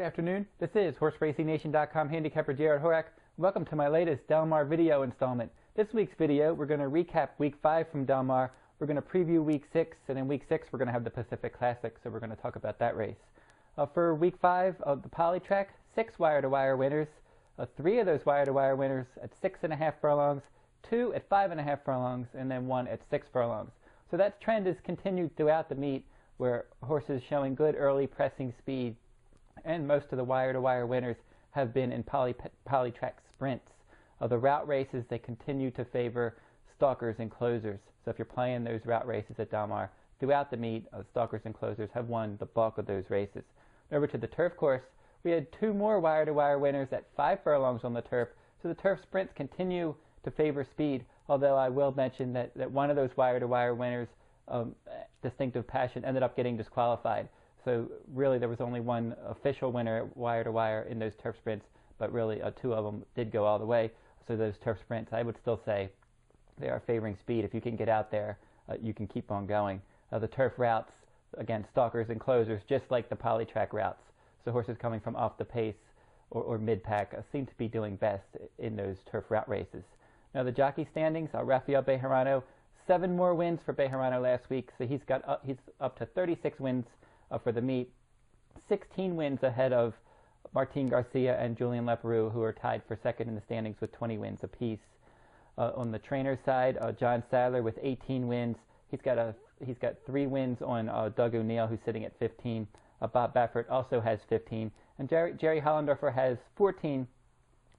Good afternoon. This is HorseRacingNation.com handicapper Jared Horak. Welcome to my latest Del Mar video installment. This week's video, we're going to recap Week 5 from Del Mar. We're going to preview Week 6, and in Week 6 we're going to have the Pacific Classic, so we're going to talk about that race. For Week 5 of the Polytrack, 6 wire-to-wire winners. 3 of those wire-to-wire winners at 6.5 furlongs, 2 at 5.5 furlongs, and then 1 at 6 furlongs. So that trend has continued throughout the meet, where horses showing good early pressing speed, and most of the wire-to-wire winners have been in Polytrack sprints. The route races, they continue to favor stalkers and closers. So if you're playing those route races at Del Mar, throughout the meet, stalkers and closers have won the bulk of those races. Over to the turf course, we had 2 more wire-to-wire winners at 5 furlongs on the turf. So the turf sprints continue to favor speed, although I will mention that one of those wire-to-wire winners, Distinctive Passion, ended up getting disqualified. So really there was only one official winner wire-to-wire in those turf sprints, but really 2 of them did go all the way. So those turf sprints, I would still say they are favoring speed. If you can get out there, you can keep on going. The turf routes, again, stalkers and closers, just like the Polytrack routes. So horses coming from off the pace or mid-pack seem to be doing best in those turf route races. Now the jockey standings, Rafael Bejarano, 7 more wins for Bejarano last week, so he's up to 36 wins for the meet, 16 wins ahead of Martin Garcia and Julien Leparoux, who are tied for second in the standings with 20 wins apiece. On the trainer side, John Sadler with 18 wins. He's got 3 wins on Doug O'Neill, who's sitting at 15. Bob Baffert also has 15, and Jerry Hollendorfer has 14.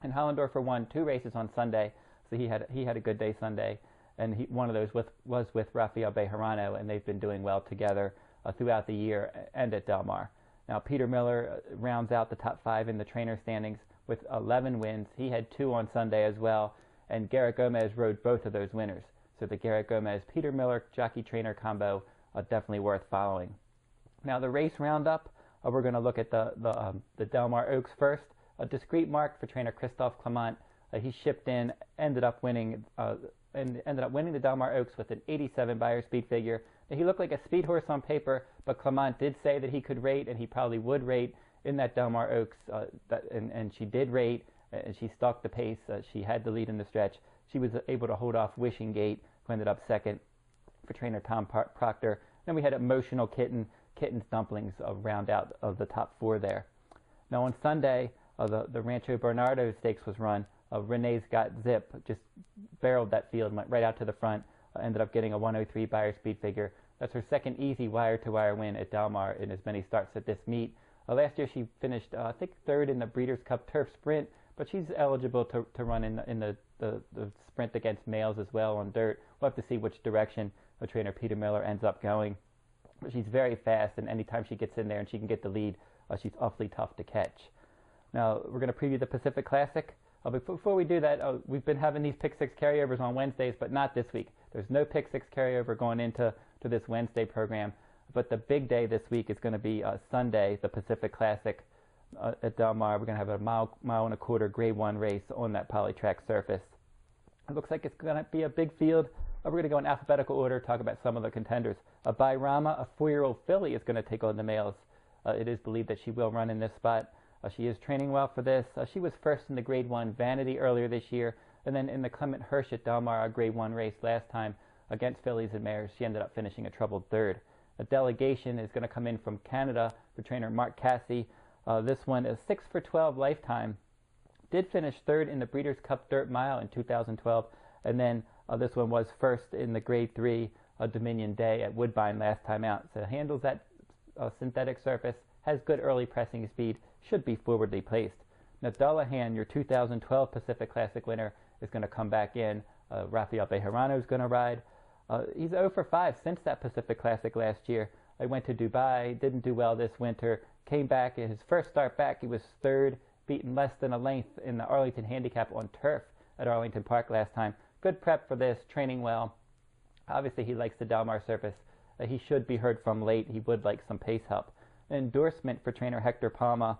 And Hollendorfer won 2 races on Sunday, so he had a good day Sunday. And one of those was with Rafael Bejarano, and they've been doing well together throughout the year and at Del Mar. Now Peter Miller rounds out the top 5 in the trainer standings with 11 wins. He had 2 on Sunday as well, and Garrett Gomez rode both of those winners. So the Garrett Gomez-Peter Miller jockey-trainer combo definitely worth following. Now the race roundup, we're going to look at the Del Mar Oaks first. A discreet mark for trainer Christophe Clement. He shipped in, ended up winning the Del Mar Oaks with an 87 Beyer speed figure. Now, he looked like a speed horse on paper, but Clement did say that he could rate, and he probably would rate in that Del Mar Oaks, and she did rate, and she stalked the pace. She had the lead in the stretch. She was able to hold off Wishing Gate, who ended up second for trainer Tom Proctor. Then we had Emotional Kitten's Dumplings round out of the top 4 there. Now on Sunday, the Rancho Bernardo Stakes was run. Renee's Got Zip just barreled that field, went right out to the front, ended up getting a 103 Beyer speed figure. That's her second easy wire-to-wire win at Del Mar in as many starts at this meet. Last year she finished, I think, 3rd in the Breeders' Cup Turf Sprint, but she's eligible to run in the sprint against males as well on dirt. We'll have to see which direction trainer Peter Miller ends up going. But she's very fast, and anytime she gets in there and she can get the lead, she's awfully tough to catch. Now we're going to preview the Pacific Classic. Before we do that, we've been having these Pick 6 carryovers on Wednesdays, but not this week. There's no Pick 6 carryover going into this Wednesday program. But the big day this week is going to be Sunday, the Pacific Classic at Del Mar. We're going to have a mile and a quarter Grade 1 race on that Polytrack surface. It looks like it's going to be a big field. We're going to go in alphabetical order, talk about some of the contenders. Bayrama, a 4-year-old filly, is going to take on the males. It is believed that she will run in this spot. She is training well for this. She was first in the Grade 1 Vanity earlier this year, and then in the Clement Hirsch at Del Mar, a Grade 1 race last time against fillies and mares, she ended up finishing a troubled 3rd. A delegation is going to come in from Canada for trainer Mark Casse. This one is 6 for 12 lifetime. Did finish 3rd in the Breeders' Cup Dirt Mile in 2012, and then this one was first in the Grade 3 Dominion Day at Woodbine last time out. So handles that synthetic surface, has good early pressing speed, should be forwardly placed. Now Dullahan, your 2012 Pacific Classic winner, is going to come back in. Rafael Bejarano is going to ride. He's 0 for 5 since that Pacific Classic last year. I went to Dubai, didn't do well this winter, came back. In his first start back, he was 3rd, beaten less than a length in the Arlington Handicap on turf at Arlington Park last time. Good prep for this, training well. Obviously he likes the Del Mar surface. He should be heard from late. He would like some pace help. Endorsement for trainer Hector Palma.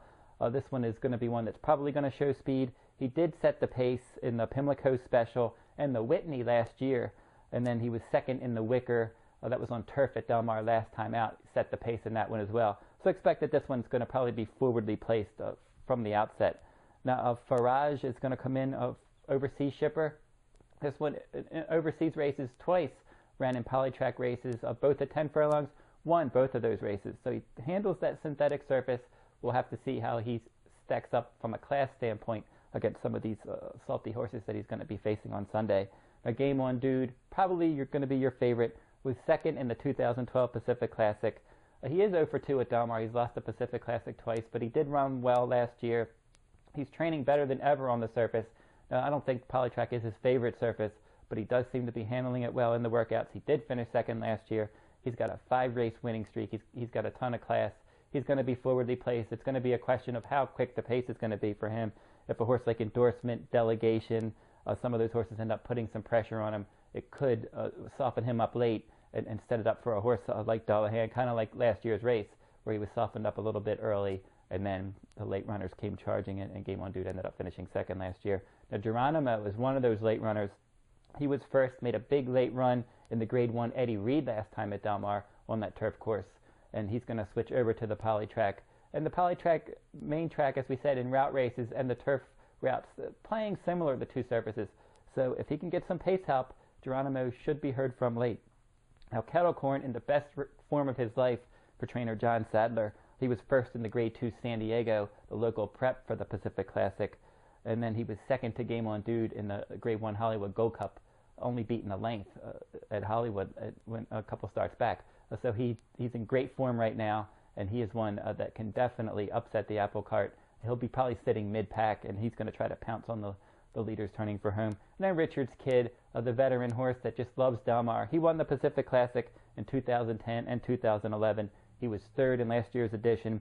This one is going to be one that's probably going to show speed. He did set the pace in the Pimlico Special and the Whitney last year, and then he was second in the Wicker. That was on turf at Del Mar last time out. Set the pace in that one as well. So expect that this one's going to probably be forwardly placed from the outset. Now, Faraj is going to come in overseas shipper. This one, in overseas races twice, ran in Polytrack races, both at 10 furlongs, won both of those races. So he handles that synthetic surface. We'll have to see how he stacks up from a class standpoint against some of these salty horses that he's going to be facing on Sunday. A Game On Dude, probably you're going to be your favorite, was second in the 2012 Pacific Classic. He is 0 for 2 at Del Mar. He's lost the Pacific Classic twice, but he did run well last year. He's training better than ever on the surface. Now, I don't think Polytrack is his favorite surface, but he does seem to be handling it well in the workouts. He did finish second last year. He's got a 5-race winning streak. He's got a ton of class. He's going to be forwardly placed. It's going to be a question of how quick the pace is going to be for him. If a horse like Endorsement, Delegation, some of those horses end up putting some pressure on him, it could soften him up late and set it up for a horse like Dullahan, kind of like last year's race, where he was softened up a little bit early, and then the late runners came charging in, and Game On Dude ended up finishing second last year. Now, Geronimo is one of those late runners. He was first, made a big late run in the Grade 1 Eddie Reed last time at Del Mar on that turf course, and he's going to switch over to the Polytrack. And the Polytrack main track, as we said, in route races and the turf routes, playing similar, the two surfaces. So if he can get some pace help, Geronimo should be heard from late. Now, Kettle Corn, in the best form of his life for trainer John Sadler, he was first in the Grade 2 San Diego, the local prep for the Pacific Classic, and then he was second to Game On Dude in the Grade 1 Hollywood Gold Cup, only beaten a length at Hollywood when a couple starts back. So he's in great form right now, and he is one that can definitely upset the apple cart. He'll be probably sitting mid-pack, and he's going to try to pounce on the leaders turning for home. And then Richard's Kid, the veteran horse that just loves Del Mar. He won the Pacific Classic in 2010 and 2011. He was third in last year's edition.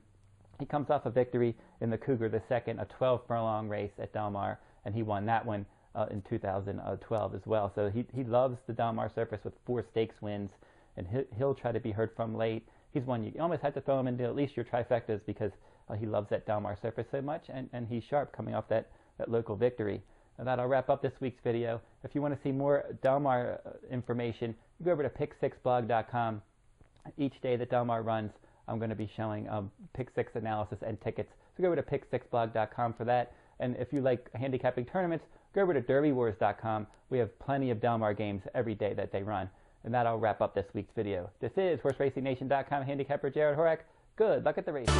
He comes off a victory in the Cougar the Second, a 12-furlong race at Del Mar, and he won that one in 2012 as well. So he loves the Del Mar surface with 4 stakes wins, and he'll try to be heard from late. He's one you almost had to throw him into at least your trifectas because he loves that Del Mar surface so much, and he's sharp coming off that local victory. And that'll wrap up this week's video. If you want to see more Del Mar information, go over to pick6blog.com. Each day that Del Mar runs, I'm going to be showing Pick 6 analysis and tickets. So go over to pick6blog.com for that. And if you like handicapping tournaments, go over to derbywars.com. We have plenty of Del Mar games every day that they run. And that'll wrap up this week's video. This is HorseRacingNation.com handicapper Jared Horak. Good luck at the races.